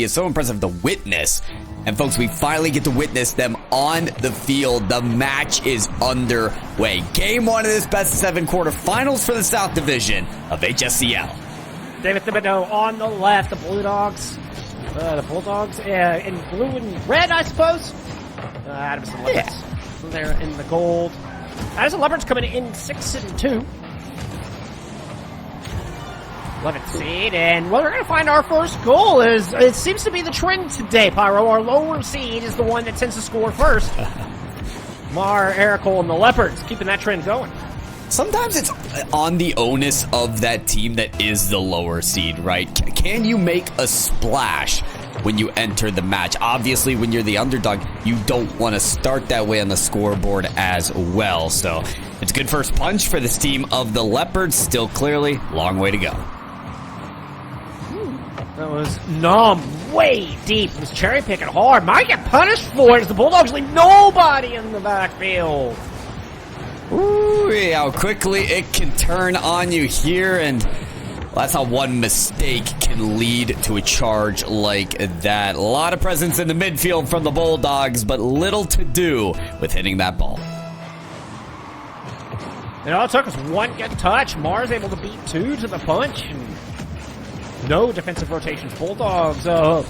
is so impressive to witness. And folks, we finally get to witness them on the field. The match is underway. Game 1 of this best-of-7 quarterfinals for the South Division of HSEL. David Thibodeau on the left, the Bulldogs. The Bulldogs in blue and red, I suppose. Adamson Leopards. Yeah. They're in the gold. Adamson Leopards coming in 6-2. 11th seed, and we're going to find our first goal. It seems to be the trend today, Pyro. Our lower seed is the one that tends to score first. Mar, Ericol, and the Leopards keeping that trend going. Sometimes it's on the onus of that team that is the lower seed, right? Can you make a splash when you enter the match? Obviously, when you're the underdog, you don't want to start that way on the scoreboard as well. So it's a good first punch for this team of the Leopards. Still clearly long way to go. That was Nom way deep. He was cherry picking hard. Might get punished for it as the Bulldogs leave nobody in the backfield. Ooh, how quickly it can turn on you here, and that's how one mistake can lead to a charge like that. A lot of presence in the midfield from the Bulldogs, but little to do with hitting that ball. And all it took was one good touch. Mars able to beat two to the punch, and no defensive rotations. Bulldogs a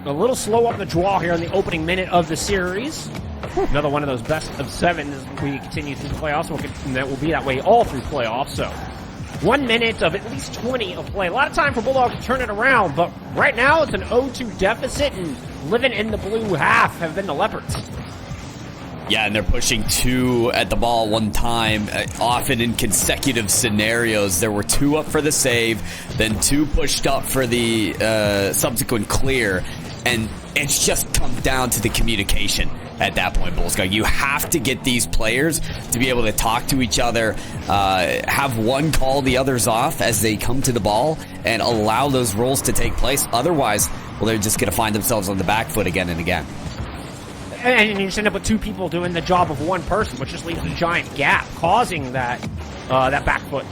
little slow up the draw here in the opening minute of the series. Another one of those best of 7 as we continue through the playoffs, and that will be that way all through playoffs. So 1 minute of at least 20 of play. A lot of time for Bulldogs to turn it around, but right now it's an 0-2 deficit, and living in the blue half have been the Leopards. Yeah, and they're pushing 2 at the ball one time, often in consecutive scenarios. There were 2 up for the save, then 2 pushed up for the subsequent clear, and it's just come down to the communication at that point, Bullsgog. You have to get these players to be able to talk to each other, have one call the others off as they come to the ball, and allow those roles to take place. Otherwise, well, they're just going to find themselves on the back foot again and again. And you just end up with 2 people doing the job of one person, which just leaves a giant gap, causing that back foot,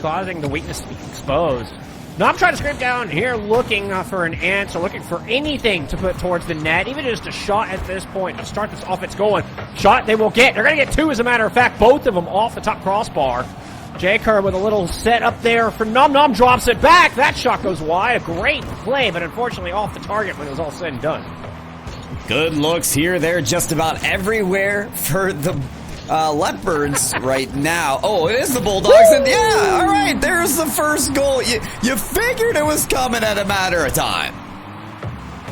causing the weakness to be exposed. Now I'm trying to scrape down here, looking for an answer, looking for anything to put towards the net, even just a shot at this point to start this offense going. Shot they will get. They're going to get 2, as a matter of fact, both of them off the top crossbar. J-Kerr with a little set up there for Nom. Nom drops it back. That shot goes wide. A great play, but unfortunately off the target when it was all said and done. Good looks here, there, just about everywhere for the Leopards right now. Oh, it is the Bulldogs, and yeah, all right, there's the first goal. You figured it was coming at a matter of time.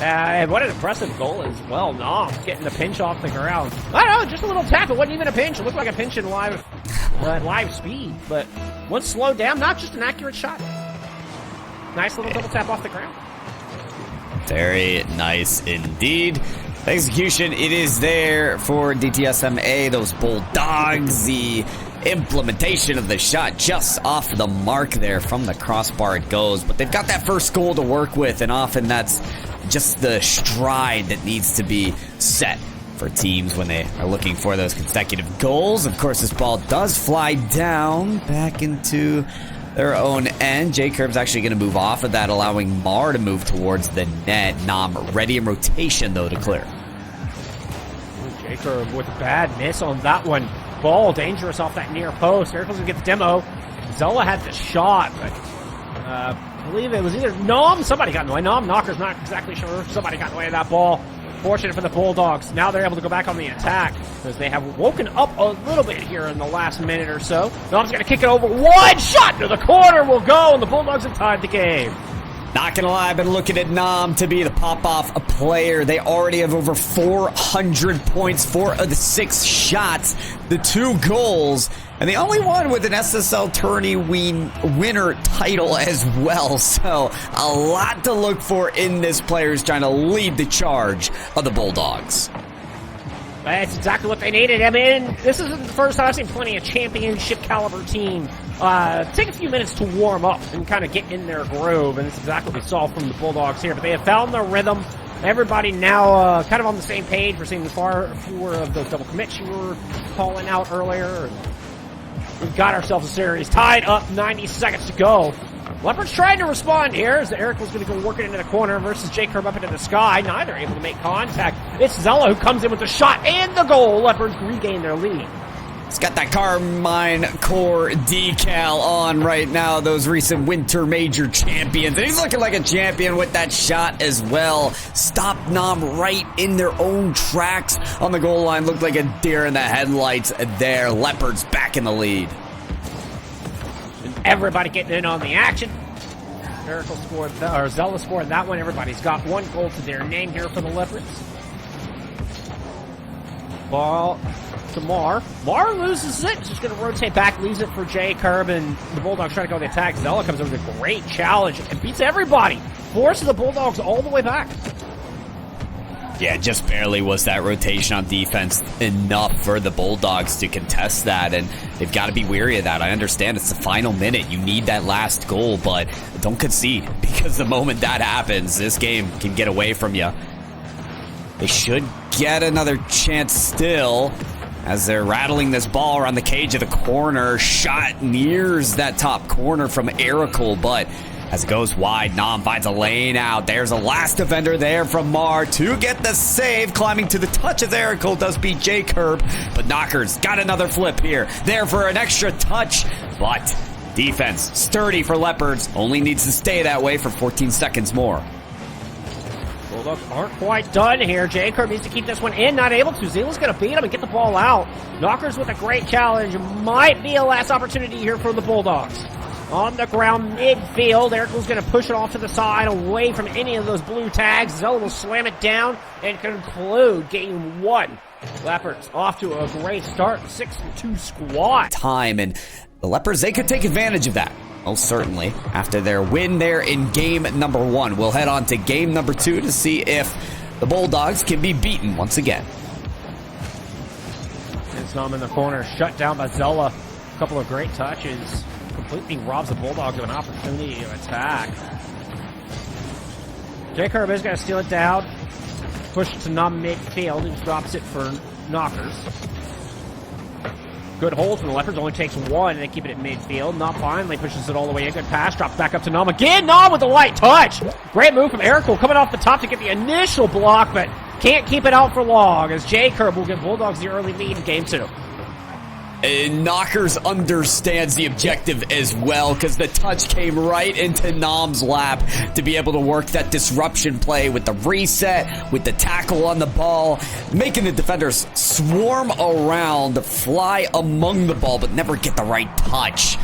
And what an impressive goal as well. Nom getting the pinch off the ground. I don't know, just a little tap. It wasn't even a pinch. It looked like a pinch in live speed, but once slowed down, not just an accurate shot. Nice little double tap off the ground. Very nice indeed. Execution, it is there for DTSMA, those Bulldogs. The implementation of the shot just off the mark there from the crossbar it goes. But they've got that first goal to work with, and often that's just the stride that needs to be set for teams when they are looking for those consecutive goals. Of course, this ball does fly down back into their own end. J-Curve's actually going to move off of that, allowing Mar to move towards the net. Nom ready in rotation, though, to clear. J-Curve with a bad miss on that one. Ball dangerous off that near post. Miracles will get the demo. Zola had the shot, but I believe it was either Nom. Somebody got in the way. Nom Knocker's not exactly sure. Somebody got in the way of that ball. Fortunate for the Bulldogs. Now they're able to go back on the attack because they have woken up a little bit here in the last minute or so. Nom's going to kick it over. One shot to the corner will go, and the Bulldogs have tied the game. Not gonna lie, I've been looking at Nom to be the pop-off player. They already have over 400 points, 4 of the 6 shots, the 2 goals, and the only one with an SSL tourney winner title as well. So a lot to look for in this player who's trying to lead the charge of the Bulldogs. That's exactly what they needed. I mean, this isn't the first time I've seen plenty of championship caliber team take a few minutes to warm up and kind of get in their groove, and that's exactly what we saw from the Bulldogs here. But they have found their rhythm. Everybody now kind of on the same page. We're seeing far fewer of those double commits you were calling out earlier. We've got ourselves a series tied up, 90 seconds to go. Leopards trying to respond here as Eric was going to go work it into the corner versus J. Curb up into the sky. Neither able to make contact. It's Zella who comes in with the shot and the goal. Leopards regain their lead. He's got that Carmine Core decal on right now, those recent Winter Major champions. And he's looking like a champion with that shot as well. Stopped Nom right in their own tracks on the goal line. Looked like a deer in the headlights there. Leopards back in the lead. Everybody getting in on the action. Miracle scored, or Zella scored that one. Everybody's got one goal to their name here for the Leopards. Ball to Mar. Mar loses it. Just going to rotate back, leaves it for J. Curb, and the Bulldogs trying to go to the attack. Zella comes over with a great challenge and beats everybody. Forces the Bulldogs all the way back. Yeah, just barely was that rotation on defense enough for the Bulldogs to contest that, and they've got to be wary of that. I understand it's the final minute. You need that last goal, but don't concede, because the moment that happens, this game can get away from you. They should get another chance still as they're rattling this ball around the cage of the corner. Shot nears that top corner from Erical, but as it goes wide, Nom finds a lane out. There's a last defender there from Mar to get the save. Climbing to the touch as Erical does beat J. Curb, but Knockers got another flip here. There for an extra touch, but defense sturdy for Leopards. Only needs to stay that way for 14 seconds more. Bulldogs aren't quite done here. J. Curb needs to keep this one in. Not able to. Zeala's going to beat him and get the ball out. Knockers with a great challenge. Might be a last opportunity here for the Bulldogs. On the ground, midfield. Erical's going to push it off to the side, away from any of those blue tags. Zella will slam it down and conclude game one. Leopards off to a great start. 6-2 squad. Time, and the Leopards, they could take advantage of that. Most certainly. After their win there in game number one. We'll head on to game number two to see if the Bulldogs can be beaten once again. It's Nom in the corner, shut down by Zella. A couple of great touches. Completely robs the Bulldogs of an opportunity to attack. J. Curb is going to steal it down. Push it to Nom midfield and drops it for Knockers. Good hold from the Leopards. Only takes one, and they keep it at midfield. Nom finally pushes it all the way in. Good pass. Drops back up to Nom again. Nom with a light touch. Great move from Erical coming off the top to get the initial block, but can't keep it out for long as J. Curb will give Bulldogs the early lead in game two. And Knockers understands the objective as well, because the touch came right into Nom's lap to be able to work that disruption play with the reset, with the tackle on the ball, making the defenders swarm around, fly among the ball, but never get the right touch.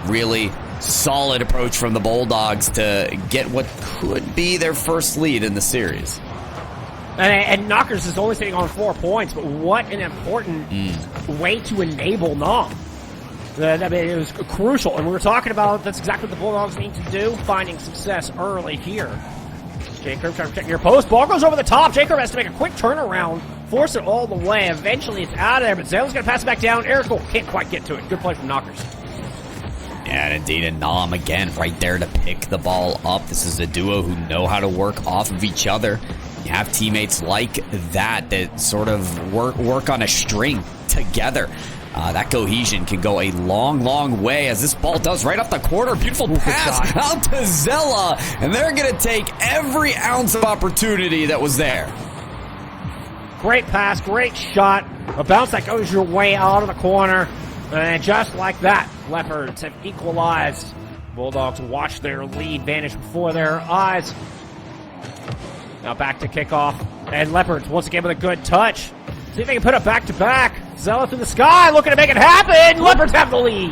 Really solid approach from the Bulldogs to get what could be their first lead in the series. And Knockers is only sitting on 4 points, but what an important way to enable Nom. I mean, it was crucial, and we were talking about that's exactly what the Bulldogs need to do, finding success early here. J. Curb trying to protect near post. Ball goes over the top. J. Curb has to make a quick turnaround, force it all the way. Eventually, it's out of there, but Zella's going to pass it back down. Erical can't quite get to it. Good play from Knockers. Yeah, and indeed, and Nom again right there to pick the ball up. This is a duo who know how to work off of each other. You have teammates like that sort of work on a string together. That cohesion can go a long, long way, as this ball does right off the corner. Beautiful pass out to Zella, and they're going to take every ounce of opportunity that was there. Great pass, great shot. A bounce that goes your way out of the corner. And just like that, Leopards have equalized. Bulldogs watch their lead vanish before their eyes. Now back to kickoff. And Leopards once again with a good touch. See if they can put it back-to-back. Zella through the sky, looking to make it happen. Leopards have the lead.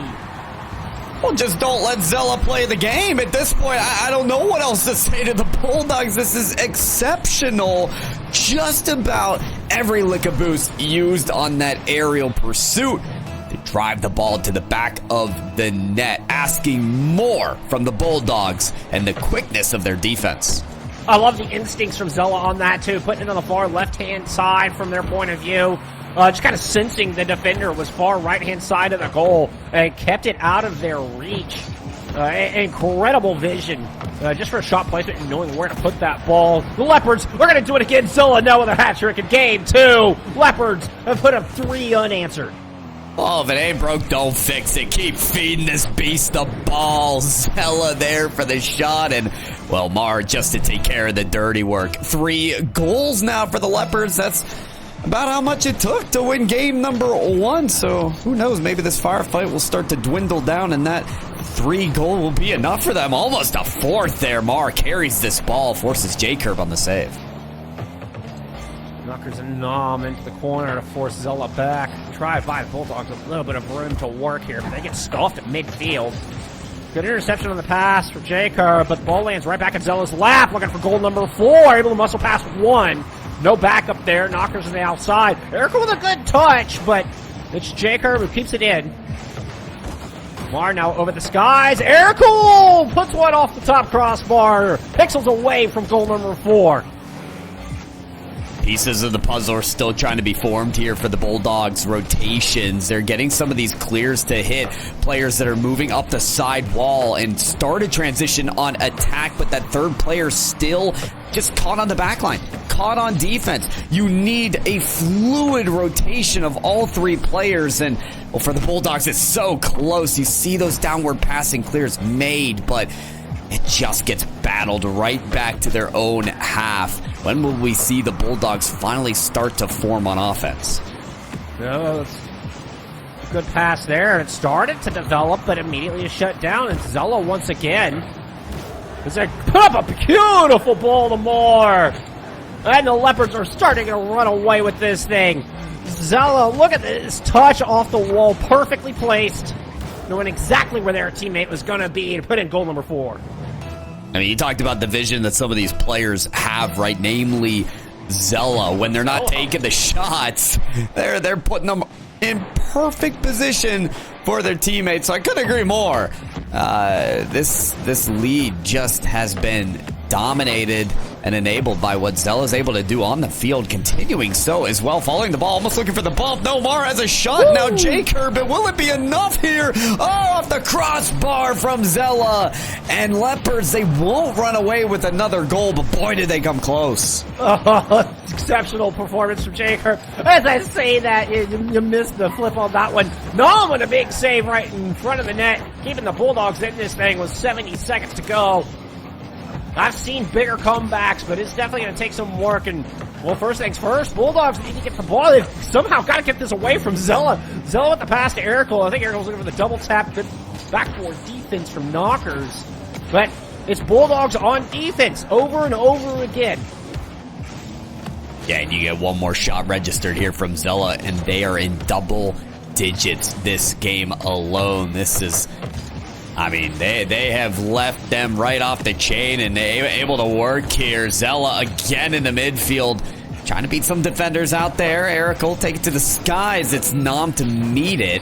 Well, just don't let Zella play the game. At this point, I don't know what else to say to the Bulldogs. This is exceptional. Just about every lick of boost used on that aerial pursuit. They drive the ball to the back of the net, asking more from the Bulldogs and the quickness of their defense. I love the instincts from Zella on that, too. Putting it on the far left-hand side from their point of view. Just kind of sensing the defender was far right-hand side of the goal and kept it out of their reach. Incredible vision just for a shot placement and knowing where to put that ball. The Leopards are going to do it again. Zella now with a hat trick in game two. Leopards have put up 3 unanswered. Oh, if it ain't broke, don't fix it. Keep feeding this beast the ball. Zella there for the shot, and, well, Mar just to take care of the dirty work. 3 goals now for the Leopards. That's about how much it took to win game number 1, so who knows, maybe this firefight will start to dwindle down, and that 3 goal will be enough for them. Almost a 4th there. Mar carries this ball, forces J-Curb on the save. Knockers a nom into the corner to force Zella back. Try by the Bulldogs, a little bit of room to work here, but they get stuffed at midfield. Good interception on the pass for J-Curb, but the ball lands right back at Zella's lap, looking for goal number 4, able to muscle past 1. No backup there. Knockers on the outside. Erica with a good touch, but it's J-Curb who keeps it in. Mar now over the skies. Erica puts one off the top crossbar. Pixels away from goal number 4. Pieces of the puzzle are still trying to be formed here for the Bulldogs. Rotations. They're getting some of these clears to hit players that are moving up the side wall and started transition on attack, but that third player still just caught on the back line, caught on defense. You need a fluid rotation of all 3 players, and, well, for the Bulldogs, it's so close. You see those downward passing clears made, but it just gets battled right back to their own half. When will we see the Bulldogs finally start to form on offense? Oh, it's a good pass there. It started to develop, but immediately is shut down. And Zella once again is they put up a beautiful ball to Moore. And the Leopards are starting to run away with this thing. Zella, look at this touch off the wall, perfectly placed, knowing exactly where their teammate was going to be to put in goal number 4. I mean, you talked about the vision that some of these players have, right? Namely, Zella. When they're not taking the shots, they're putting them in perfect position for their teammates. So I couldn't agree more. This lead just has been dominated and enabled by what Zella's able to do on the field, continuing so as well, following the ball, almost looking for the bump. No, Mar has a shot. Woo! Now J-Curb, but will it be enough here? Oh, off the crossbar from Zella. And Leopards, they won't run away with another goal, but boy, did they come close. Oh, exceptional performance from J-Curb. As I say that, you missed the flip on that one. No, with a big save right in front of the net, keeping the Bulldogs in this thing with 70 seconds to go. I've seen bigger comebacks, but it's definitely going to take some work. And, well, first things first, Bulldogs need to get the ball. They've somehow got to get this away from Zella. Zella with the pass to Erical. I think Erical's looking for the double tap. Good backboard defense from Knockers. But it's Bulldogs on defense over and over again. Yeah, and you get one more shot registered here from Zella, and they are in double digits this game alone. This is... I mean, they have left them right off the chain, and they're able to work here. Zella again in the midfield, trying to beat some defenders out there. Eric will take it to the skies. It's Nom to meet it.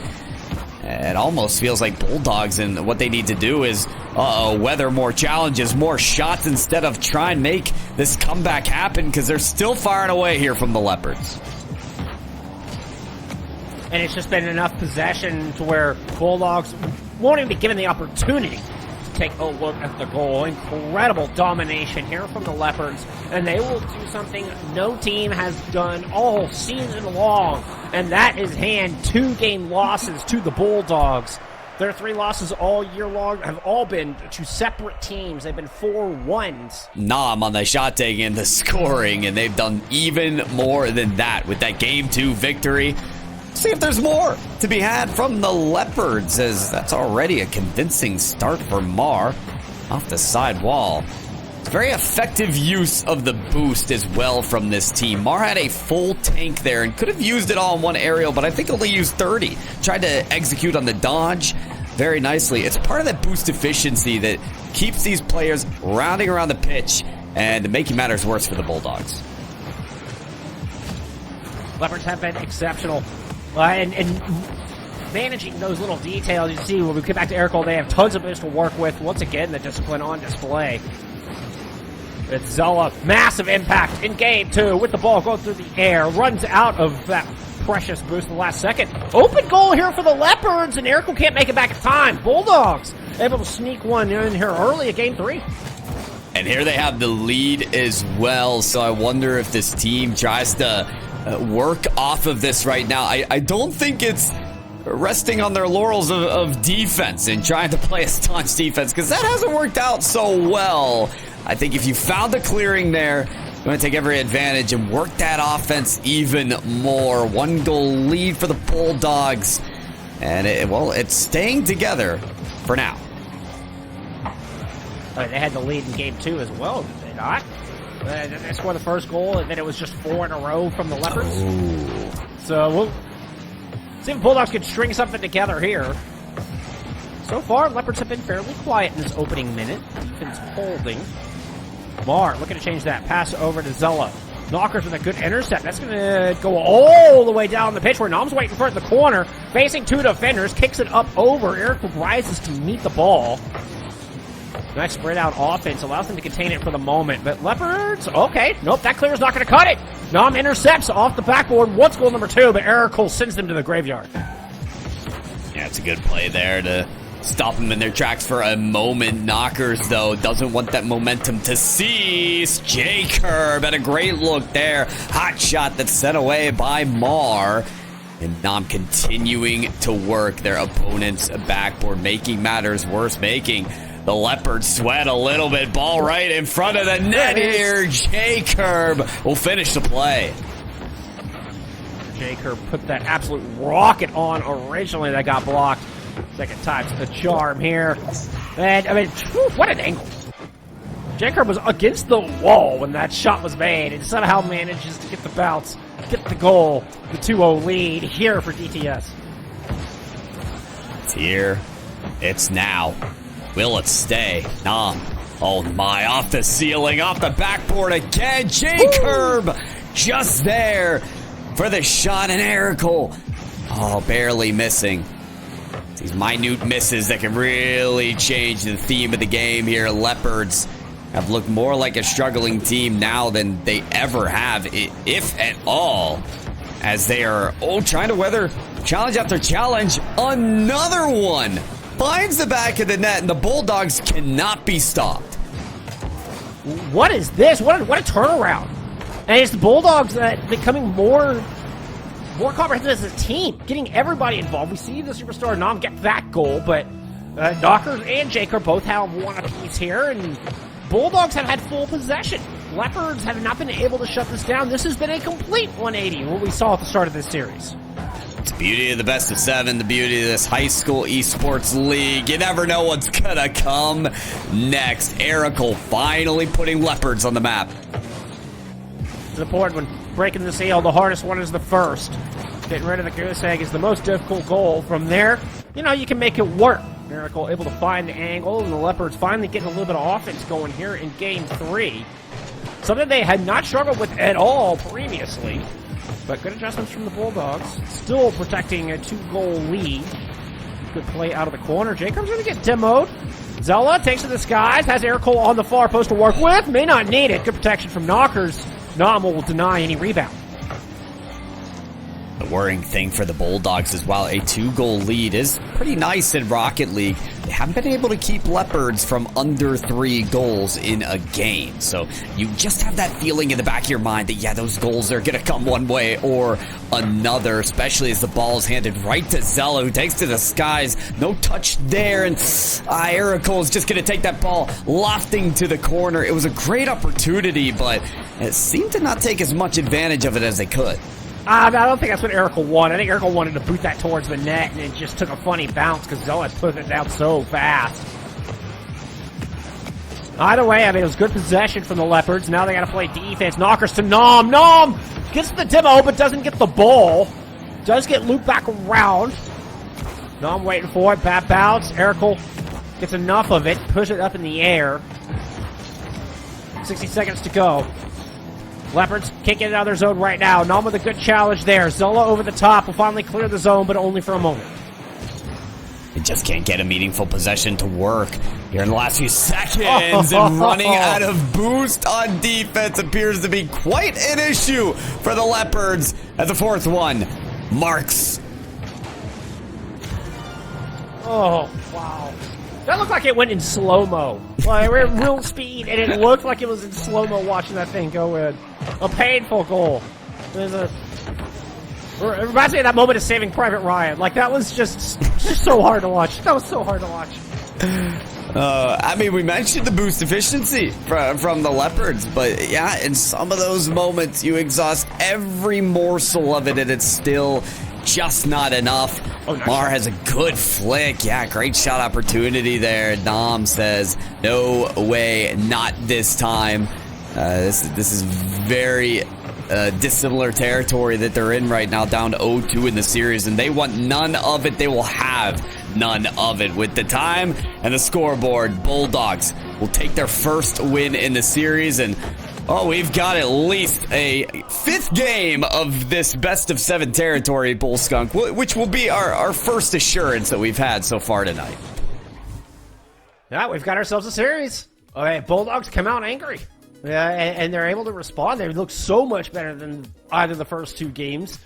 It almost feels like Bulldogs, and what they need to do is weather more challenges, more shots, instead of try and make this comeback happen, because they're still firing away here from the Leopards. And it's just been enough possession to where Bulldogs won't even be given the opportunity to take a look at the goal. Incredible domination here from the Leopards, and they will do something no team has done all season long, and that is hand 2-game losses to the Bulldogs. Their 3 losses all year long have all been to separate teams. They've been 4-1s. Nom on the shot taking and the scoring, and they've done even more than that with that Game 2 victory. See if there's more to be had from the Leopards, as that's already a convincing start for Mar off the side wall. It's very effective use of the boost as well from this team. Mar had a full tank there and could have used it all in one aerial, but I think only used 30. Tried to execute on the dodge very nicely. It's part of that boost efficiency that keeps these players rounding around the pitch and making matters worse for the Bulldogs. Leopards have been exceptional. And managing those little details. You see, when we get back to Erical, they have tons of boost to work with. Once again, the discipline on display. It's Zella. Massive impact in game 2 with the ball going through the air. Runs out of that precious boost in the last second. Open goal here for the Leopards, and Erical can't make it back in time. Bulldogs able to sneak one in here early at game 3. And here they have the lead as well, so I wonder if this team tries to work off of this right now. I don't think it's resting on their laurels of defense and trying to play a staunch defense, because that hasn't worked out so well. I think if you found the clearing there, you want to take every advantage and work that offense even more. 1-goal lead for the Bulldogs. And, it's staying together for now. They had the lead in game 2 as well, did they not? They scored the first goal, and then it was just 4 in a row from the Leopards. Oh. So we'll see if Bulldogs can string something together here. So far, Leopards have been fairly quiet in this opening minute. Defense holding. Mar looking to change that. Pass over to Zella. Knockers with a good intercept. That's going to go all the way down the pitch where Nom's waiting for it in the corner. Facing 2 defenders. Kicks it up over. Eric rises to meet the ball. Nice spread out offense. Allows them to contain it for the moment. But Leopards, okay. Nope, that clear's not going to cut it. Nom intercepts off the backboard. What's goal number 2? But Eric sends them to the graveyard. Yeah, it's a good play there to stop them in their tracks for a moment. Knockers, though, doesn't want that momentum to cease. J-Curb had a great look there. Hot shot that's set away by Mar. And Nom continuing to work their opponent's backboard, making matters worse, making the Leopards sweat a little bit. Ball right in front of the net here. J-Curb will finish the play. J-Curb put that absolute rocket on originally that got blocked. Second time's the charm here. And, I mean, what an angle. J-Curb was against the wall when that shot was made and somehow manages to get the bounce, get the goal, the 2-0 lead here for DTS. It's here. It's now. Will it stay? Nom. Oh my, off the ceiling, off the backboard again. J-Curb just there for the shot, and Erical, barely missing. These minute misses that can really change the theme of the game here. Leopards have looked more like a struggling team now than they ever have, if at all, as they are trying to weather challenge after challenge. Another one finds the back of the net, and the Bulldogs cannot be stopped. What is this? What a turnaround. And it's the Bulldogs becoming more comprehensive as a team, getting everybody involved. We see the superstar Nom get that goal, but Knockers and Jaker both have one apiece here, and Bulldogs have had full possession. Leopards have not been able to shut this down. This has been a complete 180, what we saw at the start of this series. It's the beauty of the best of 7, the beauty of this high school esports league. You never know what's gonna come next. Erical finally putting Leopards on the map. It's important when breaking the seal. The hardest one is the first. Getting rid of the goose egg is the most difficult goal. From there, you can make it work. Miracle able to find the angle, and the Leopards finally getting a little bit of offense going here in Game 3. Something they had not struggled with at all previously. But good adjustments from the Bulldogs. Still protecting a 2-goal lead. Good play out of the corner. Jacob's going to get demoed. Zella takes to the skies. Has Eric on the far post to work with. May not need it. Good protection from Knockers. Nom will deny any rebound. The worrying thing for the Bulldogs is while a 2-goal lead is pretty nice in Rocket League, they haven't been able to keep Leopards from under 3 goals in a game. So you just have that feeling in the back of your mind that, those goals are going to come one way or another, especially as the ball is handed right to Zella, who takes to the skies. No touch there, and Erical is just going to take that ball lofting to the corner. It was a great opportunity, but it seemed to not take as much advantage of it as they could. I don't think that's what Erical wanted. I think Erical wanted to boot that towards the net, and it just took a funny bounce because Zella put it down so fast. Either way, it was good possession from the Leopards. Now they got to play defense. Knockers to Nom. Nom gets the demo, but doesn't get the ball. Does get looped back around. Nom waiting for it. Bad bounce. Erical gets enough of it. Push it up in the air. 60 seconds to go. Leopards can't get it out of their zone right now. Nom with a good challenge there. Zola over the top will finally clear the zone, but only for a moment. They just can't get a meaningful possession to work here in the last few seconds. And running out of boost on defense appears to be quite an issue for the Leopards at the fourth one. Marks. Oh, wow. That looked like it went in slow-mo. Like, we're at real speed, and it looked like it was in slow-mo watching that thing go in. A painful goal. There's a It reminds me of that moment of Saving Private Ryan. Like, that was just so hard to watch. That was so hard to watch. I mean, we mentioned the boost efficiency from the Leopards, but yeah, in some of those moments, you exhaust every morsel of it, and it's still just not enough. Oh, nice. Mar has a good flick. Yeah, great shot opportunity there. Nam says, no way, not this time. This is very dissimilar territory that they're in right now, down to 0-2 in the series, and they want none of it. They will have none of it. With the time and the scoreboard, Bulldogs will take their first win in the series, and we've got at least a 5th game of this best-of-7 territory, Bull Skunk, which will be our first assurance that we've had so far tonight. Yeah, we've got ourselves a series. Okay, Bulldogs come out angry. Yeah, and they're able to respond. They look so much better than either the first 2 games.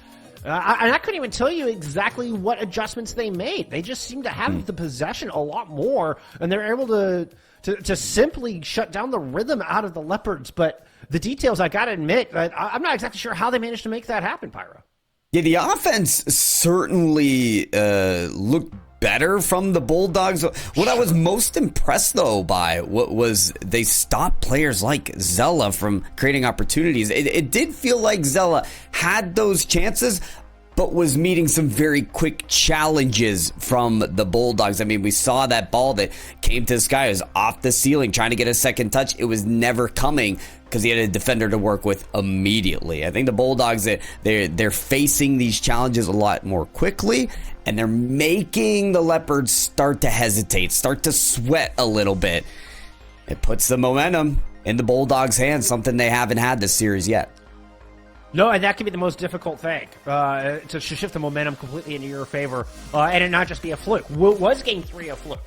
I couldn't even tell you exactly what adjustments they made. They just seem to have the possession a lot more, and they're able to simply shut down the rhythm out of the Leopards. But the details, I gotta admit, I'm not exactly sure how they managed to make that happen, Pyro. Yeah, the offense certainly looked better from the Bulldogs. What I was most impressed, though, by was they stopped players like Zella from creating opportunities. It did feel like Zella had those chances, but was meeting some very quick challenges from the Bulldogs. I mean, we saw that ball that came to this guy. It was off the ceiling, trying to get a second touch. It was never coming because he had a defender to work with immediately. I think the Bulldogs, they're facing these challenges a lot more quickly, and they're making the Leopards start to hesitate, start to sweat a little bit. It puts the momentum in the Bulldogs' hands, something they haven't had this series yet. No, and that can be the most difficult thing, to shift the momentum completely into your favor, and it not just be a fluke. Was Game 3 a fluke?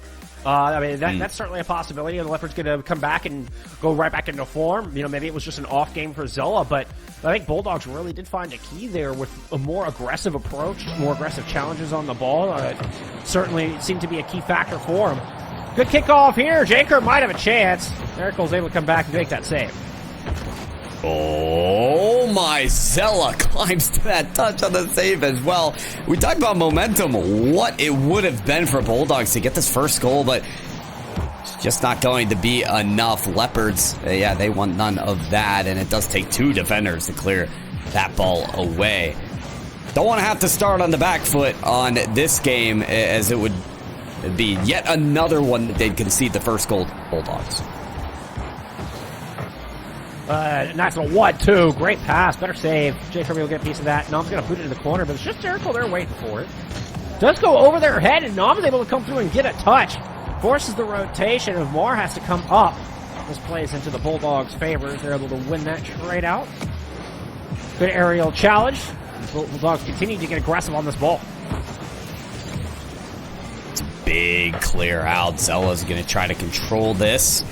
I mean, that's certainly a possibility. The Leopards going to come back and go right back into form. You know, maybe it was just an off game for Zella, but I think Bulldogs really did find a key there with a more aggressive approach, more aggressive challenges on the ball. Certainly seemed to be a key factor for him. Good kickoff here. Janker might have a chance. Miracle's able to come back and make that save. Oh my, Zella climbs to that touch on the save as well. We talked about momentum, what it would have been for Bulldogs to get this first goal, but it's just not going to be enough. Leopards, yeah, they want none of that, and it does take 2 defenders to clear that ball away. Don't want to have to start on the back foot on this game, as it would be yet another one that they'd concede the first goal to Bulldogs. Nice little 1-2. Great pass. Better save. Jay Kirby will get a piece of that. Nom's going to boot it in the corner, but it's just Jericho there waiting for it. Does go over their head, and Nom's able to come through and get a touch. Forces the rotation, and Mar has to come up. This plays into the Bulldogs' favor. They're able to win that straight out. Good aerial challenge. The Bulldogs continue to get aggressive on this ball. It's a big clear out. Zella's going to try to control this.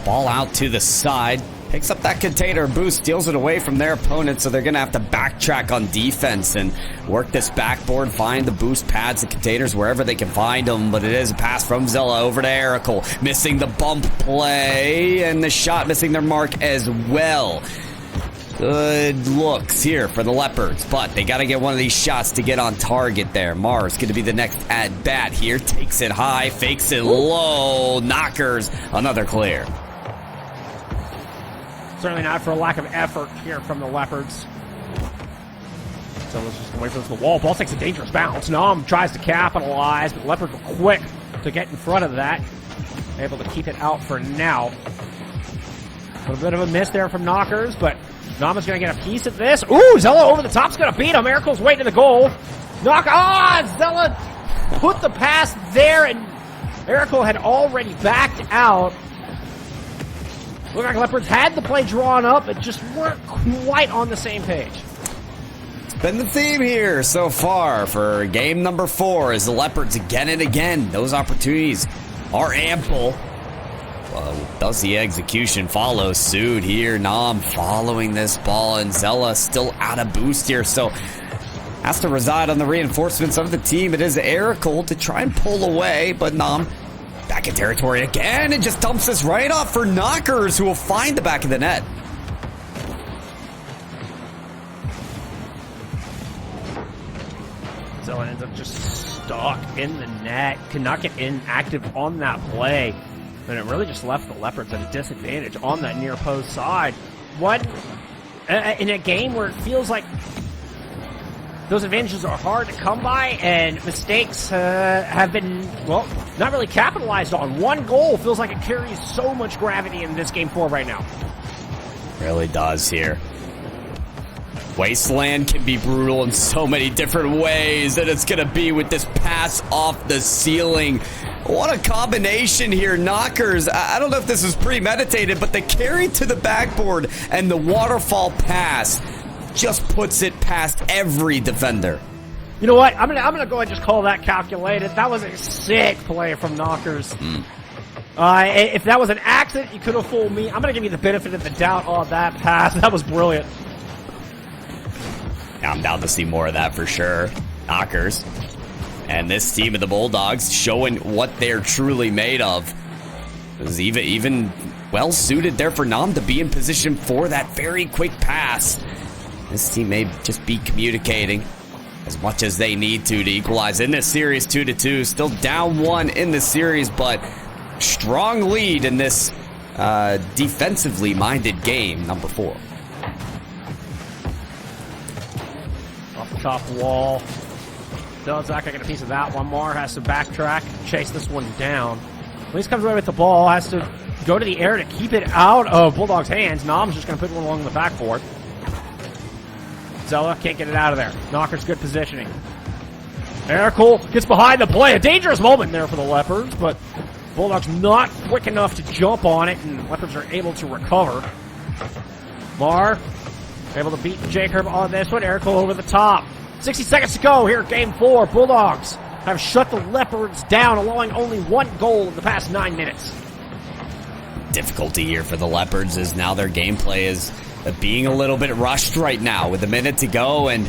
Ball out to the side, picks up that container boost, steals it away from their opponent, so they're going to have to backtrack on defense and work this backboard, find the boost pads, the containers, wherever they can find them, but it is a pass from Zella over to Erical, missing the bump play, and the shot missing their mark as well. Good looks here for the Leopards, but they got to get one of these shots to get on target there. Mars going to be the next at-bat here. Takes it high, fakes it low. Knockers, another clear. Certainly not for a lack of effort here from the Leopards. So let's just wait for the wall. Ball takes a dangerous bounce. Nom tries to capitalize, but the Leopards were quick to get in front of that. Able to keep it out for now. A little bit of a miss there from Knockers, but Nama's going to get a piece of this. Ooh, Zella over the top's going to beat him. Miracle's waiting to the goal. Zella put the pass there, and Miracle had already backed out. Looked like Leopards had the play drawn up, but just weren't quite on the same page. It's been the theme here so far for game number 4 as the Leopards again and again. Those opportunities are ample. Does the execution follow suit here? Nam following this ball, and Zella still out of boost here, so has to reside on the reinforcements of the team. It is Erical to try and pull away, but Nam back in territory again and just dumps this right off for Knockers, who will find the back of the net. So it ends up just stuck in the net. Could not get inactive on that play. And it really just left the Leopards at a disadvantage on that near post side. In a game where it feels like those advantages are hard to come by, and mistakes have been, well, not really capitalized on. One goal feels like it carries so much gravity in this game 4 right now. Really does here. Wasteland can be brutal in so many different ways, and it's going to be with this pass off the ceiling. What a combination here. Knockers, I don't know if this was premeditated, but the carry to the backboard and the waterfall pass just puts it past every defender. You know what? I'm gonna go ahead and just call that calculated. That was a sick play from Knockers. If that was an accident, you could have fooled me. I'm gonna give you the benefit of the doubt on that pass. That was brilliant. I'm down to see more of that for sure. Knockers. And this team of the Bulldogs showing what they're truly made of. It was even well suited there for Nam to be in position for that very quick pass. This team may just be communicating as much as they need to equalize in this series 2-2. Still down 1 in the series, but strong lead in this defensively minded game, number 4. Off the top wall. Delzak getting a piece of that one. Mar has to backtrack, chase this one down. Lease comes away with the ball, has to go to the air to keep it out of Bulldogs' hands. Nam's just going to put one along the backboard. Zella can't get it out of there. Knocker's good positioning. Erical gets behind the play. A dangerous moment there for the Leopards, but Bulldogs not quick enough to jump on it, and Leopards are able to recover. Mar able to beat Jacob on this one. Erical over the top. 60 seconds to go here, game 4. Bulldogs have shut the Leopards down, allowing only 1 goal in the past 9 minutes. Difficulty here for the Leopards is now their gameplay is being a little bit rushed right now with a minute to go, and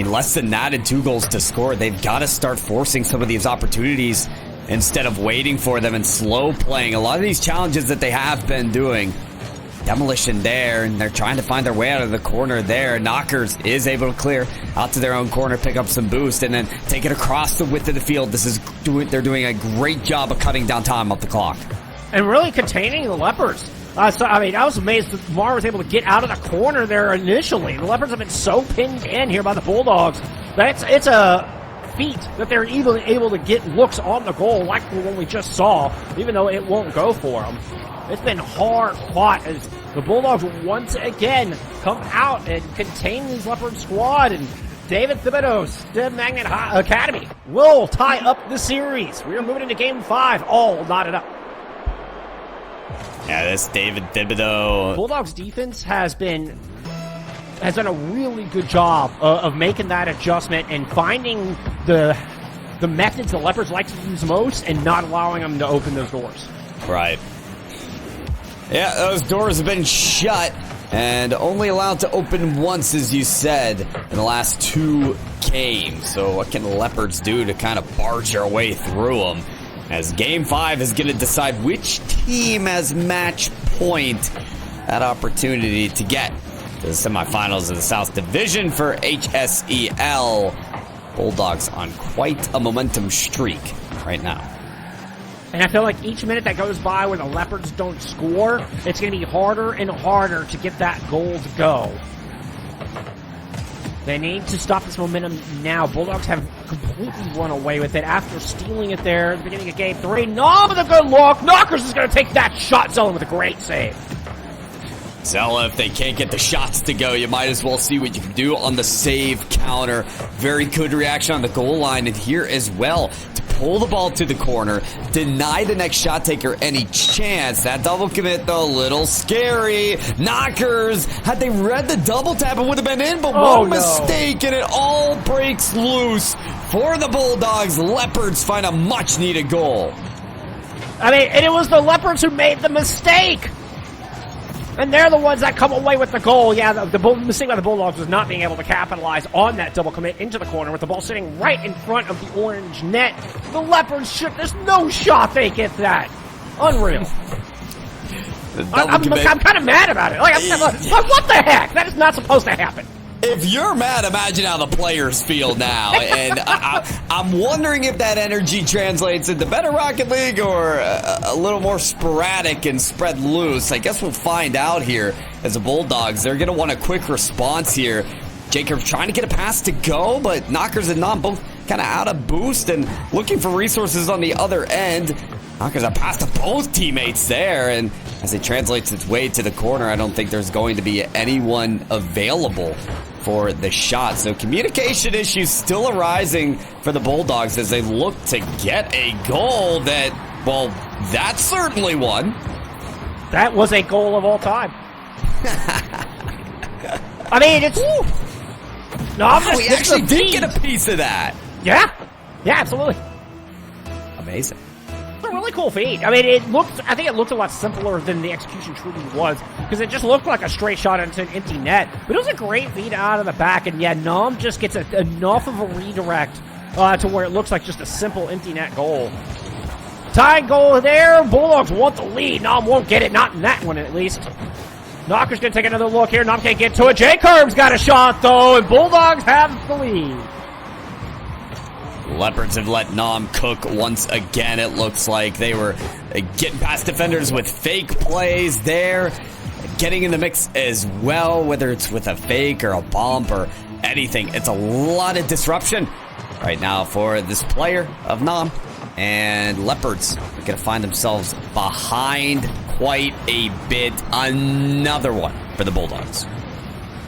less than that and 2 goals to score. They've got to start forcing some of these opportunities instead of waiting for them and slow playing. A lot of these challenges that they have been doing. Demolition there, and they're trying to find their way out of the corner there. Knockers is able to clear out to their own corner, pick up some boost, and then take it across the width of the field. They're doing a great job of cutting down time off the clock. And really containing the Leopards. I was amazed that Mar was able to get out of the corner there initially. The Leopards have been so pinned in here by the Bulldogs that it's a feat that they're even able to get looks on the goal like the one we just saw, even though it won't go for them. It's been hard fought as the Bulldogs once again come out and contain this Leopard squad, and David Thibodeau's the Magnet Academy will tie up the series. We are moving into game 5, all knotted up. Yeah, this David Thibodeau. Bulldogs defense has done a really good job of making that adjustment and finding the methods the Leopards like to use most and not allowing them to open those doors. Right. Yeah, those doors have been shut and only allowed to open once, as you said, in the last 2 games. So what can the Leopards do to kind of barge their way through them? As Game 5 is going to decide which team has match point, that opportunity to get to the semifinals of the South Division for HSEL. Bulldogs on quite a momentum streak right now. And I feel like each minute that goes by where the Leopards don't score, it's going to be harder and harder to get that goal to go. They need to stop this momentum now. Bulldogs have completely run away with it after stealing it there at the beginning of game 3. Nom with a good look. Knockers is going to take that shot zone with a great save. Zella, if they can't get the shots to go, you might as well see what you can do on the save counter. Very good reaction on the goal line, and here as well to pull the ball to the corner, deny the next shot taker any chance. That double commit, though, a little scary. Knockers, had they read the double tap, it would have been in, but one mistake, and it all breaks loose for the Bulldogs. Leopards find a much-needed goal. And it was the Leopards who made the mistake. And they're the ones that come away with the goal. Yeah, the mistake by the Bulldogs was not being able to capitalize on that double commit into the corner with the ball sitting right in front of the orange net. The Leopards there's no shot they get that. Unreal. I'm kind of mad about it. Like, what the heck? That is not supposed to happen. if you're mad, imagine how the players feel now. And I'm wondering if that energy translates into better Rocket League or a little more sporadic and spread loose. I guess we'll find out here as the Bulldogs. They're going to want a quick response here. Jacob trying to get a pass to go, but Knockers and Nom both kind of out of boost and looking for resources on the other end. Knockers a pass to both teammates there, and as it translates its way to the corner, I don't think there's going to be anyone available for the shot. So communication issues still arising for the Bulldogs as they look to get a goal that, well, that's certainly one. That was a goal of all time. I mean, it's... No, I'm just... We actually did get a piece of that. Yeah. Yeah, absolutely. Amazing. It's a really cool feed. I mean, I think it looked a lot simpler than the execution truly was, because it just looked like a straight shot into an empty net. But it was a great feed out of the back, and yeah, Nom just gets enough of a redirect to where it looks like just a simple empty net goal. Tying goal there. Bulldogs want the lead. Nom won't get it, not in that one at least. Knocker's going to take another look here. Nom can't get to it. J-Curb's got a shot, though, and Bulldogs have the lead. Leopards have let Nom cook once again. It looks like they were getting past defenders with fake plays there. Getting in the mix as well, whether it's with a fake or a bump or anything. It's a lot of disruption right now for this player of Nom. And Leopards are going to find themselves behind quite a bit. Another one for the Bulldogs.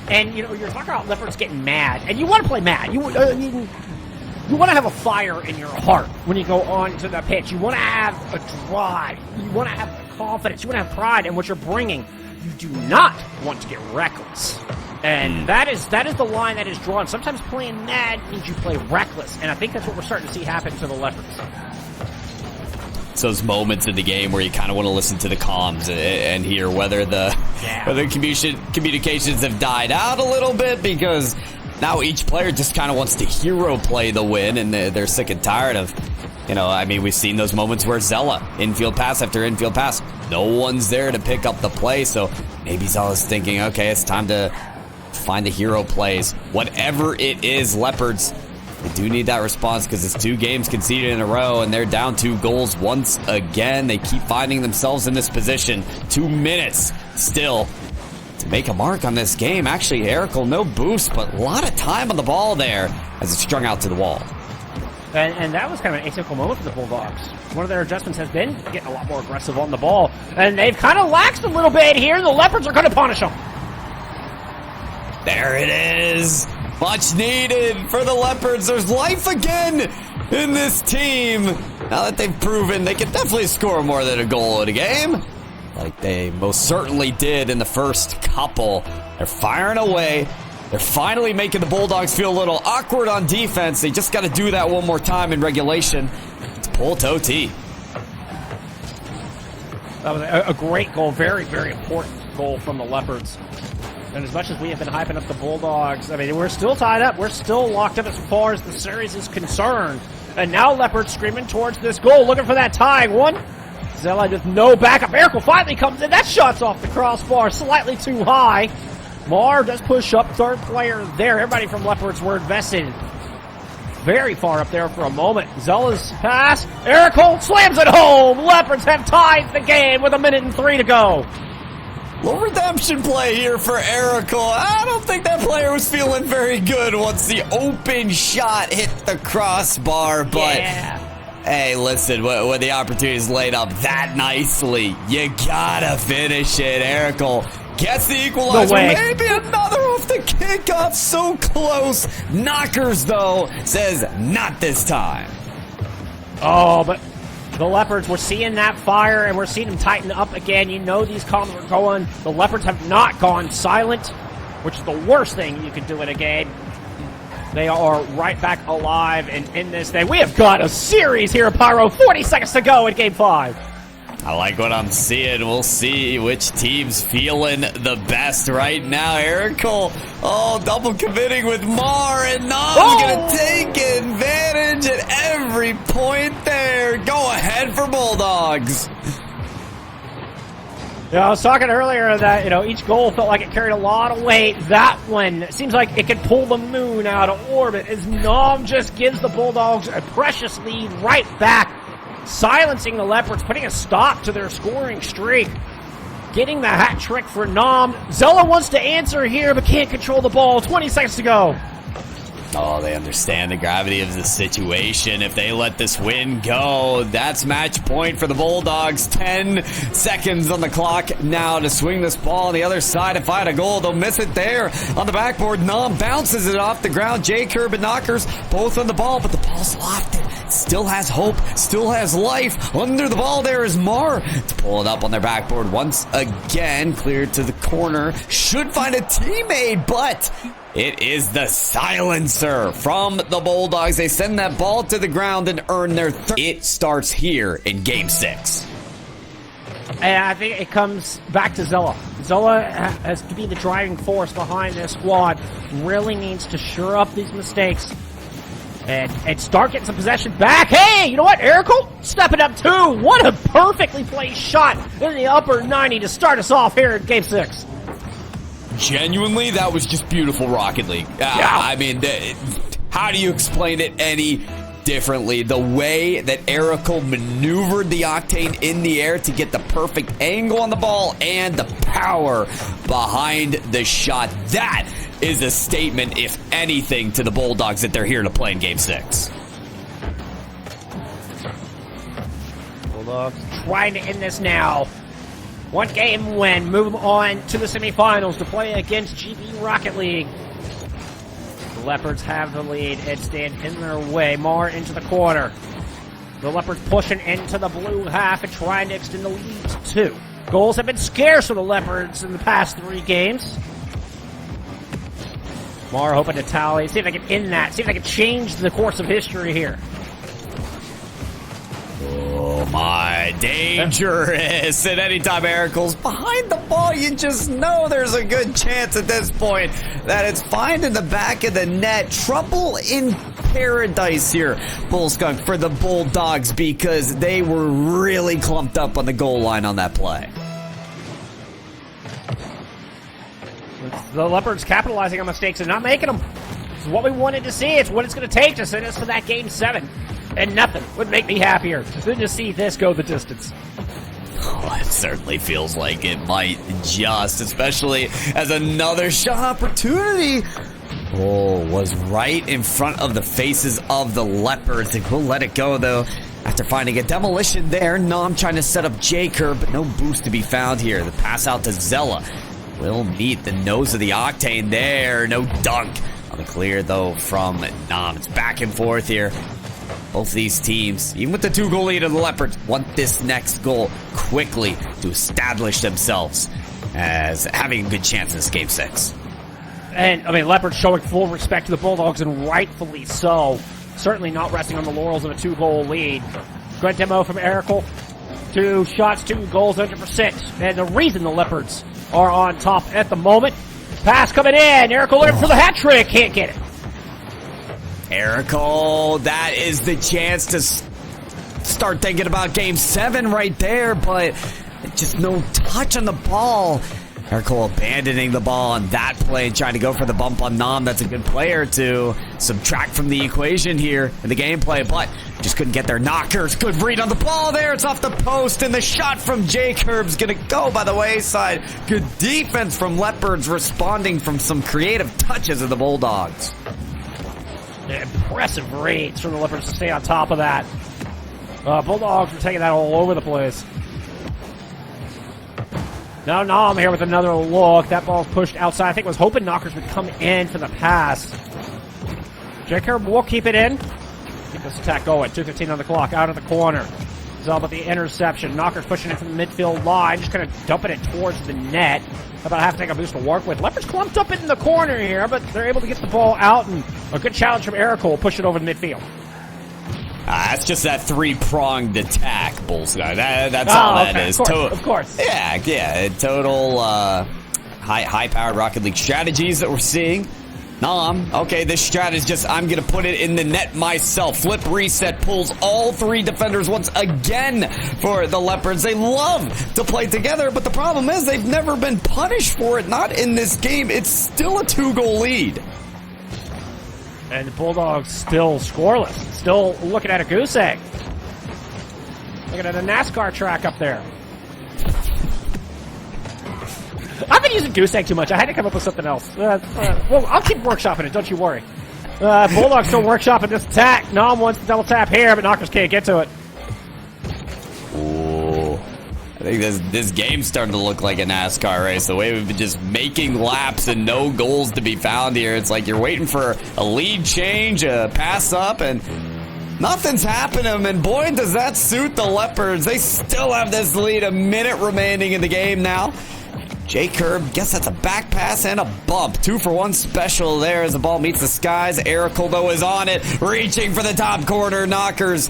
And, you know, you're talking about Leopards getting mad. And you want to play mad. You want to have a fire in your heart when you go on to the pitch. You want to have a drive. You want to have confidence. You want to have pride in what you're bringing. You do not want to get reckless. And that is the line that is drawn. Sometimes playing mad means you play reckless. And I think that's what we're starting to see happen to the Leopards. It's those moments in the game where you kind of want to listen to the comms and hear whether the communications have died out a little bit, because now each player just kind of wants to hero play the win, and they're sick and tired of, you know, I mean, we've seen those moments where Zella, infield pass after infield pass, no one's there to pick up the play, so maybe Zella's thinking, okay, it's time to find the hero plays. Whatever it is, Leopards, they do need that response because it's 2 games conceded in a row, and they're down 2 goals once again. They keep finding themselves in this position. 2 minutes still to make a mark on this game. Actually, Erical, no boost, but a lot of time on the ball there as it's strung out to the wall. And that was kind of an atypical moment for the Bulldogs. One of their adjustments has been getting a lot more aggressive on the ball, and they've kind of laxed a little bit here. The Leopards are going to punish them. There it is. Much needed for the Leopards. There's life again in this team. Now that they've proven they can definitely score more than a goal in a game, like they most certainly did in the first couple. They're firing away. They're finally making the Bulldogs feel a little awkward on defense. They just got to do that one more time in regulation to pull to OT. That was a great goal. Very, very important goal from the Leopards. And as much as we have been hyping up the Bulldogs, I mean, we're still tied up. We're still locked up as far as the series is concerned. And now Leopards screaming towards this goal, looking for that tying one. Zella with no backup. Erical finally comes in. That shot's off the crossbar, slightly too high. Mar does push up, third player there. Everybody from Leopards were invested very far up there for a moment. Zella's pass. Erical slams it home. Leopards have tied the game with 1:03 to go. Little redemption play here for Erical. I don't think that player was feeling very good once the open shot hit the crossbar, but hey, listen, when the opportunity is laid up that nicely, you gotta finish it. Erical gets the equalizer. No way. Maybe another off the kickoff. So close. Knockers, though, says not this time. Oh, but the Leopards, we're seeing that fire, and we're seeing them tighten up again. You know these comms are going. The Leopards have not gone silent, which is the worst thing you could do in a game. They are right back alive and in this thing. We have got a series here, Pyro. 40 seconds to go in Game 5. I like what I'm seeing. We'll see which team's feeling the best right now. Erical, double committing with Mar, and Nom's going to take advantage at every point there. Go ahead for Bulldogs. I was talking earlier that, each goal felt like it carried a lot of weight. That one seems like it could pull the moon out of orbit as Nom just gives the Bulldogs a precious lead right back, silencing the Leopards, putting a stop to their scoring streak, getting the hat trick for Nom. Zella wants to answer here, but can't control the ball. 20 seconds to go. Oh, they understand the gravity of the situation. If they let this win go, that's match point for the Bulldogs. 10 seconds on the clock now to swing this ball on the other side and find a goal. They'll miss it there on the backboard. Nom bounces it off the ground. J. Curb and Knockers both on the ball, but the ball's lofted. Still has hope, still has life. Under the ball there is Mar to pull it up on their backboard once again. Cleared to the corner. Should find a teammate, but it is the silencer from the Bulldogs. They send that ball to the ground and earn their third. It starts here in Game 6. And I think it comes back to Zella. Zella has to be the driving force behind this squad. Really needs to shore up these mistakes and start getting some possession back. Hey, you know what? Erical stepping up too. What a perfectly placed shot in the upper 90 to start us off here in Game 6. Genuinely, that was just beautiful Rocket League. Yeah. I mean, how do you explain it any differently? The way that Erical maneuvered the Octane in the air to get the perfect angle on the ball and the power behind the shot. That is a statement, if anything, to the Bulldogs that they're here to play in Game 6. Bulldogs trying to end this now. One game win, move on to the semifinals to play against GB Rocket League. The Leopards have the lead and stand in their way. Mar into the corner. The Leopards pushing into the blue half and trying to extend the lead to 2. Goals have been scarce for the Leopards in the past 3 games. Mar hoping to tally, see if they can end that, see if they can change the course of history here. Oh my, dangerous. And anytime Erical's behind the ball, you just know there's a good chance at this point that it's finding the back of the net. Trouble in paradise here, Bullskunk, for the Bulldogs, because they were really clumped up on the goal line on that play. It's the Leopards capitalizing on mistakes and not making them. It's what we wanted to see. It's what it's going to take to send us to that Game 7. And nothing would make me happier than to see this go the distance. Oh, it certainly feels like it might just, especially as another shot opportunity was right in front of the faces of the Leopards. They will let it go, though, after finding a demolition there. Nom trying to set up J-Curb, but no boost to be found here. The pass out to Zella will meet the nose of the Octane there. No dunk on the clear, though, from Nom. It's back and forth here. Both of these teams, even with the 2-goal lead of the Leopards, want this next goal quickly to establish themselves as having a good chance in this Game 6. And, Leopards showing full respect to the Bulldogs, and rightfully so. Certainly not resting on the laurels of a 2-goal lead. Good demo from Erical. 2 shots, 2 goals, 100%. And the reason the Leopards are on top at the moment. Pass coming in. Erical looking for the hat trick. Can't get it. Erical, that is the chance to start thinking about Game 7 right there, but just no touch on the ball. Erical abandoning the ball on that play and trying to go for the bump on Nom. That's a good player to subtract from the equation here in the gameplay, but just couldn't get their knockers. Good read on the ball there. It's off the post, and the shot from J-Curb's going to go by the wayside. Good defense from Leopards, responding from some creative touches of the Bulldogs. Impressive rates from the Leopards to stay on top of that. Bulldogs were taking that all over the place. Now Nom here with another look. That ball's pushed outside. I think was hoping Knockers would come in for the pass. J-Curb will keep it in. Keep this attack going. 2:15 on the clock. Out of the corner. Zell with the interception. Knockers pushing it from the midfield line. Just kind of dumping it towards the net. About half take a boost to work with. Leopards clumped up in the corner here, but they're able to get the ball out, and a good challenge from Erical will push it over the midfield. That's just that 3-pronged attack, Bullseye. That's all that is. Of course. Yeah. Total high-powered Rocket League strategies that we're seeing Okay, this strat is just, I'm going to put it in the net myself. Flip reset pulls all 3 defenders once again for the Leopards. They love to play together, but the problem is they've never been punished for it. Not in this game. It's still a 2-goal lead. And the Bulldogs still scoreless. Still looking at a goose egg. Looking at a NASCAR track up there. I've been using goose egg too much. I had to come up with something else. Well, I'll keep workshopping it. Don't you worry. Bulldogs still workshopping this attack. Nom wants to double tap here, but Knockers can't get to it. Ooh. I think this game's starting to look like a NASCAR race. The way we've been just making laps and no goals to be found here. It's like you're waiting for a lead change, a pass up, and nothing's happening. And boy, does that suit the Leopards. They still have this lead. A minute remaining in the game now. J Curb, guess that's a back pass and a bump. 2-for-1 special there as the ball meets the skies. Erical, though, is on it, reaching for the top corner. Knockers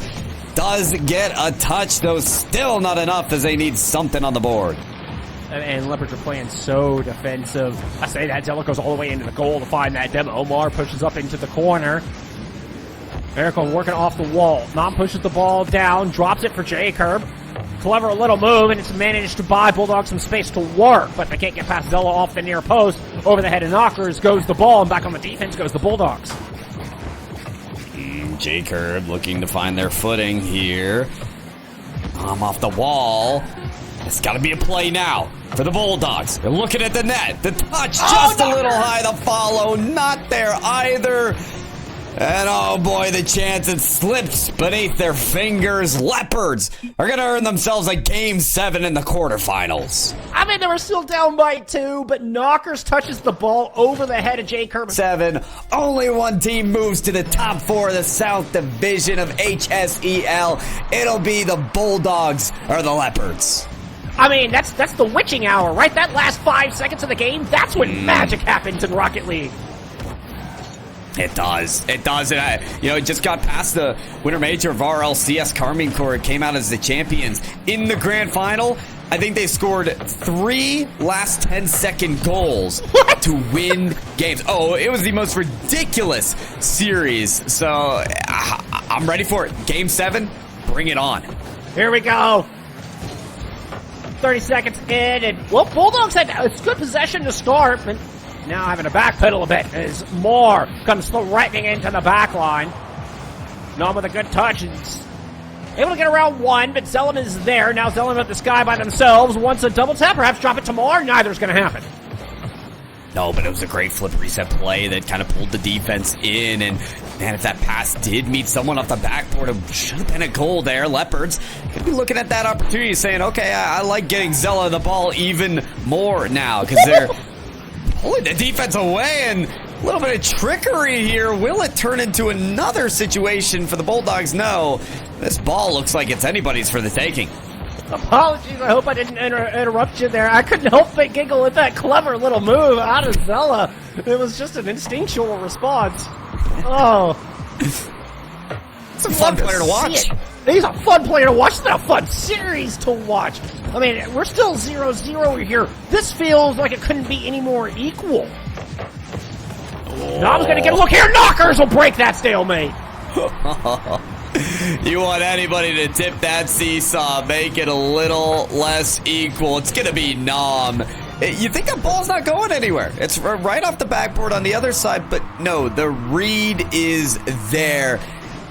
does get a touch, though still not enough as they need something on the board. And Leopards are playing so defensive. I say that. Zella goes all the way into the goal to find that demo. Omar pushes up into the corner. Erical working off the wall. Nom pushes the ball down, drops it for J Curb. Clever little move, and it's managed to buy Bulldogs some space to work, but they can't get past Zella off the near post. Over the head of Knockers goes the ball, and back on the defense goes the Bulldogs. J Curb looking to find their footing here. Off the wall. It's got to be a play now for the Bulldogs. They're looking at the net. The touch just a little high. The follow not there either. And oh boy, the chance, it slips beneath their fingers. Leopards are going to earn themselves a Game 7 in the quarterfinals. I mean, they were still down by 2, but Knockers touches the ball over the head of J Curb. 7. Only one team moves to the top 4 of the South Division of HSEL. It'll be the Bulldogs or the Leopards. I mean, that's the witching hour, right? That last 5 seconds of the game, that's when magic happens in Rocket League. It does. It does. And it just got past the winter major of RLCS. Carmine Corps came out as the champions in the grand final. I think they scored 3 last 10-second goals to win games. Oh, it was the most ridiculous series. So I'm ready for it. Game 7, bring it on. Here we go. 30 seconds in, and well, Bulldogs had a good possession to start, but now having to backpedal a bit as Moore comes right into the back line. Nom with a good touch. It's able to get around 1, but Zellum is there. Now Zellum at the sky by themselves. Wants a double tap, perhaps drop it to Moore. Neither's going to happen. No, but it was a great flip reset play that kind of pulled the defense in. And, man, if that pass did meet someone off the backboard, it should have been a goal there. Leopards could be looking at that opportunity saying, okay, I like getting Zella the ball even more now because they're pulling the defense away, and a little bit of trickery here. Will it turn into another situation for the Bulldogs? No. This ball looks like it's anybody's for the taking. Apologies, I hope I didn't interrupt you there. I couldn't help but giggle at that clever little move out of Zella. It was just an instinctual response. Oh. It's a fun player to watch. He's a fun player to watch. It's been a fun series to watch. I mean, we're still 0-0 here. This feels like it couldn't be any more equal. Nom's going to get a look here. Knockers will break that stalemate. You want anybody to tip that seesaw, make it a little less equal. It's going to be Nom. You think that ball's not going anywhere. It's right off the backboard on the other side, but no, the read is there.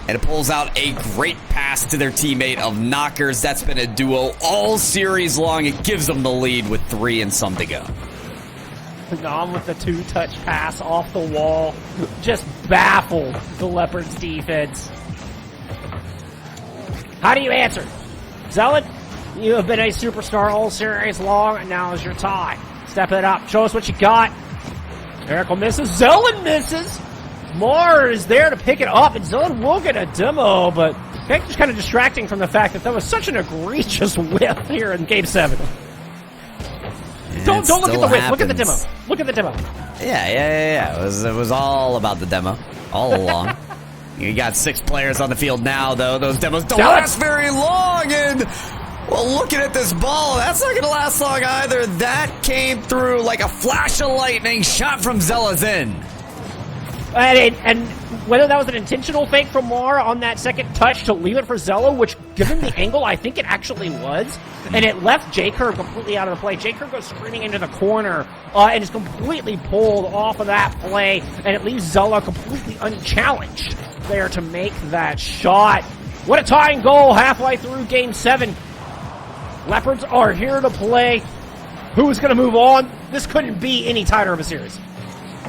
And it pulls out a great pass to their teammate of Knockers. That's been a duo all series long. It gives them the lead with 3 and some to go. Nom with the 2-touch pass off the wall. Just baffled the Leopards defense. How do you answer? Zealot, you have been a superstar all series long, and now is your time. Step it up. Show us what you got. Erical misses. Zealot misses. Moore is there to pick it up, and Zealot will get a demo, but just kind of distracting from the fact that was such an egregious whiff here in Game 7. Don't look at the whiff. Look at the demo. Look at the demo. Yeah. It was all about the demo all along. You got 6 players on the field now, though. Those demos don't last very long, and well, looking at this ball, that's not going to last long either. That came through like a flash of lightning shot from Zella's in. And whether that was an intentional fake from Mar on that second touch to leave it for Zella, which, given the angle, I think it actually was, and it left J-Curve completely out of the play. J-Curve goes screaming into the corner and is completely pulled off of that play, and it leaves Zella completely unchallenged there to make that shot. What a tying goal halfway through Game 7. Leopards are here to play. Who's going to move on? This couldn't be any tighter of a series.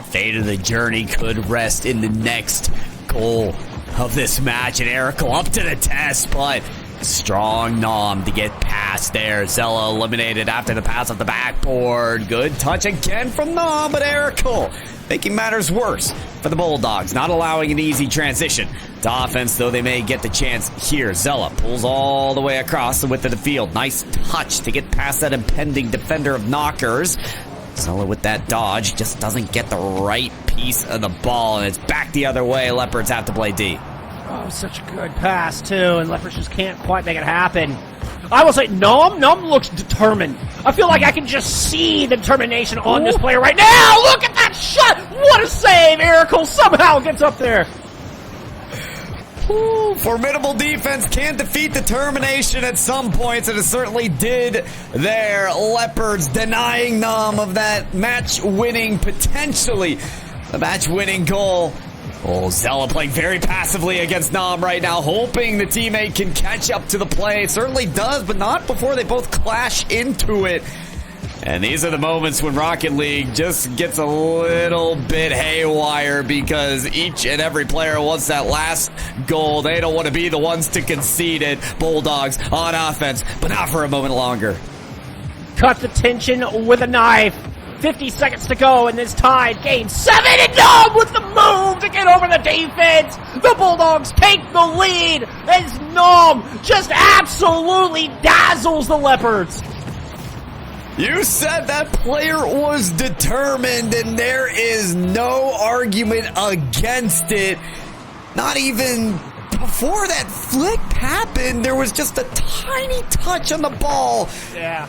Fate of the journey could rest in the next goal of this match, and Erical up to the test, but strong Nom to get past there. Zella eliminated after the pass off the backboard. Good touch again from Nom, but Erical making matters worse for the Bulldogs, not allowing an easy transition to offense, though they may get the chance here. Zella pulls all the way across the width of the field. Nice touch to get past that impending defender of Knockers. Zella with that dodge just doesn't get the right piece of the ball, and it's back the other way. Leopards have to play D. Oh, such a good pass, too, and Leopards just can't quite make it happen. I will say, Nom looks determined. I feel like I can just see the determination on this player right now. Look at that shot. What a save. Erical somehow gets up there. Ooh, formidable defense can defeat determination at some points, and it certainly did there. Leopards denying Nom of that match-winning, potentially the match-winning goal. Oh, Zella playing very passively against Nom right now, hoping the teammate can catch up to the play. It certainly does, but not before they both clash into it. And these are the moments when Rocket League just gets a little bit haywire, because each and every player wants that last goal. They don't want to be the ones to concede it. Bulldogs on offense, but not for a moment longer. Cut the tension with a knife. 50 seconds to go in this tied Game 7, and Nom with the move to get over the defense. The Bulldogs take the lead as Nom just absolutely dazzles the Leopards. You said that player was determined, and there is no argument against it. Not even before that flick happened, there was just a tiny touch on the ball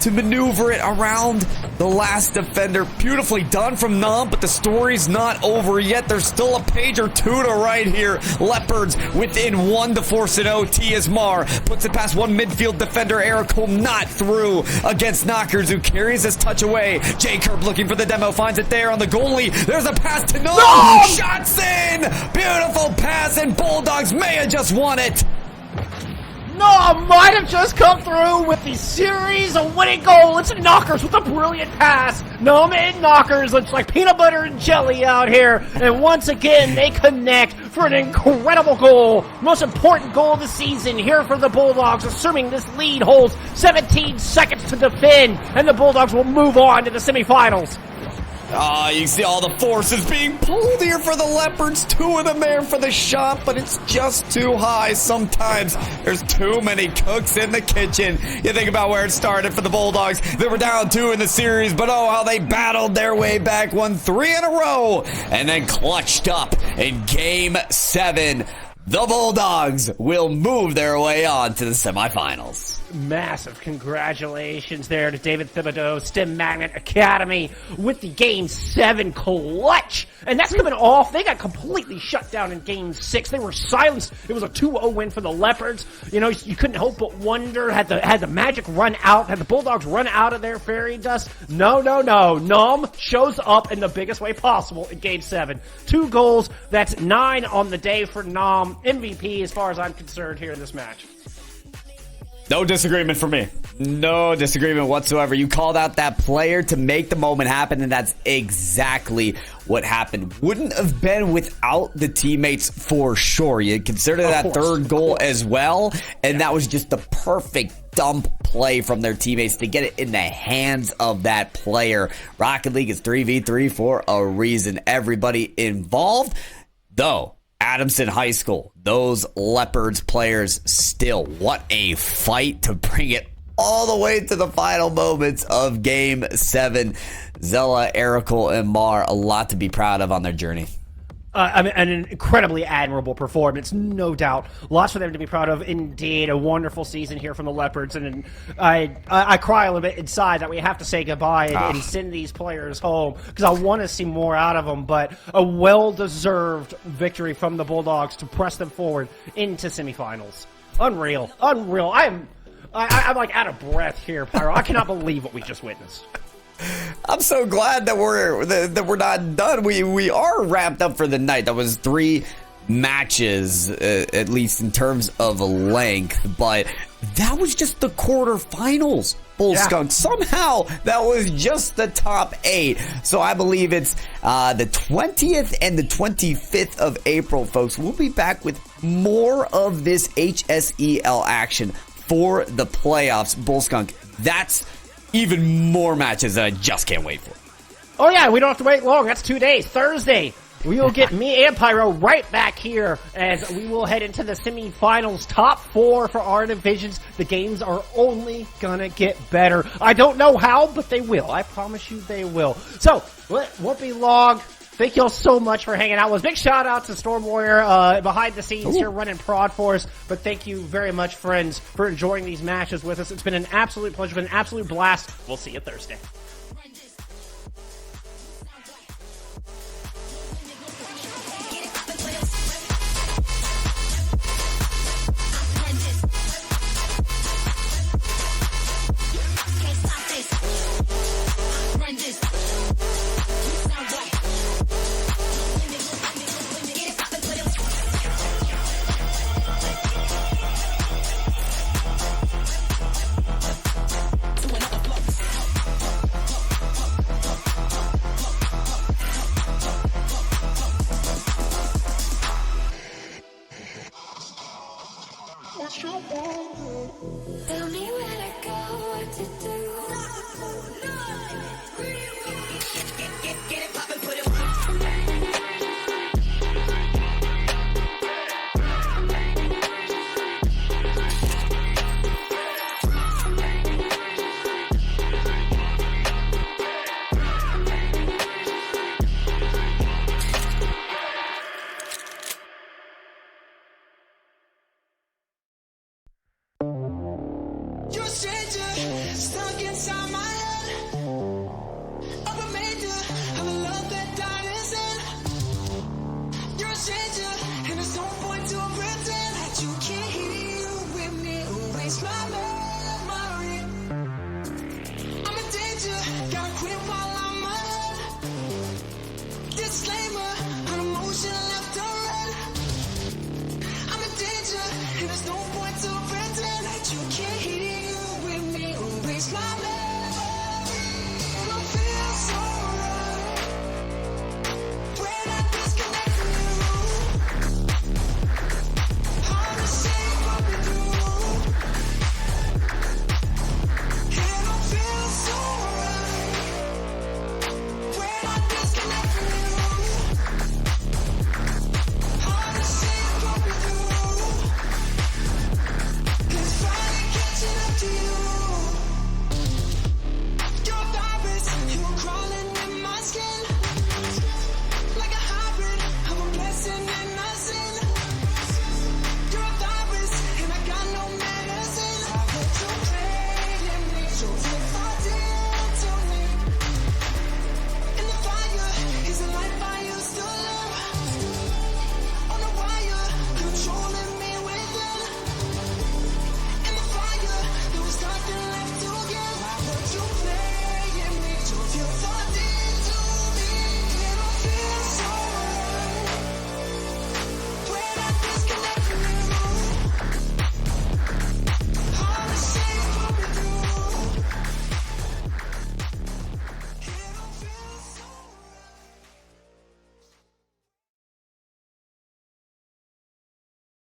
to maneuver it around the last defender. Beautifully done from Nom, but the story's not over yet. There's still a page or two to write here. Leopards within one to force an OT as Mar puts it past one midfield defender. Erical not through against Knockers, who carries this touch away. J-Curb looking for the demo, finds it there on the goalie. There's a pass to Nom. Shots in! Beautiful pass, and Bulldogs may have just won it. Nom might have just come through with the series of winning goal. It's Knockers with a brilliant pass. Nom and Knockers looks like peanut butter and jelly out here. And once again, they connect for an incredible goal. Most important goal of the season here for the Bulldogs, assuming this lead holds 17 seconds to defend, and the Bulldogs will move on to the semifinals. You see all the forces being pulled here for the Leopards. Two of them there for the shot, but it's just too high. Sometimes there's too many cooks in the kitchen. You think about where it started for the Bulldogs. They were down 2 in the series, but oh, how they battled their way back, won 3 in a row, and then clutched up in Game 7. The Bulldogs will move their way on to the semifinals. Massive congratulations there to David Thibodeau, STEM Magnet Academy, with the Game 7 clutch. And that's coming off. They got completely shut down in Game 6. They were silenced. It was a 2-0 win for the Leopards. You know, you couldn't help but wonder, had the magic run out? Had the Bulldogs run out of their fairy dust? No. Nom shows up in the biggest way possible in Game 7. 2 goals. That's 9 on the day for Nom. MVP as far as I'm concerned here in this match. No disagreement for me. No disagreement whatsoever. You called out that player to make the moment happen, and that's exactly what happened. Wouldn't have been without the teammates for sure. You consider that third goal as well, and that was just the perfect dump play from their teammates to get it in the hands of that player. Rocket League is 3v3 for a reason. Everybody involved, though. Adamson High School, those Leopards players still, what a fight to bring it all the way to the final moments of Game 7. Zella, Erical, and Mar, a lot to be proud of on their journey. An incredibly admirable performance, no doubt. Lots for them to be proud of. Indeed, a wonderful season here from the Leopards, and I cry a little bit inside that we have to say goodbye and send these players home because I want to see more out of them. But a well-deserved victory from the Bulldogs to press them forward into semifinals. Unreal, unreal. I'm like out of breath here, Pyro. I cannot believe what we just witnessed. I'm so glad that we're not done. We are wrapped up for the night. That was 3 matches, at least in terms of length, but that was just the quarterfinals. Bull Skunk. Somehow that was just the top 8. So I believe it's the 20th and the 25th of April, folks. We'll be back with more of this HSEL action for the playoffs. Bull Skunk. That's even more matches that I just can't wait for. Oh yeah, we don't have to wait long. That's 2 days. Thursday, we will get me and Pyro right back here as we will head into the semifinals. Top 4 for our divisions. The games are only gonna get better. I don't know how, but they will. I promise you they will. So, it won't be long. Thank y'all so much for hanging out with us. Big shout out to Storm Warrior behind the scenes here running prod for us. But thank you very much, friends, for enjoying these matches with us. It's been an absolute pleasure, been an absolute blast. We'll see you Thursday.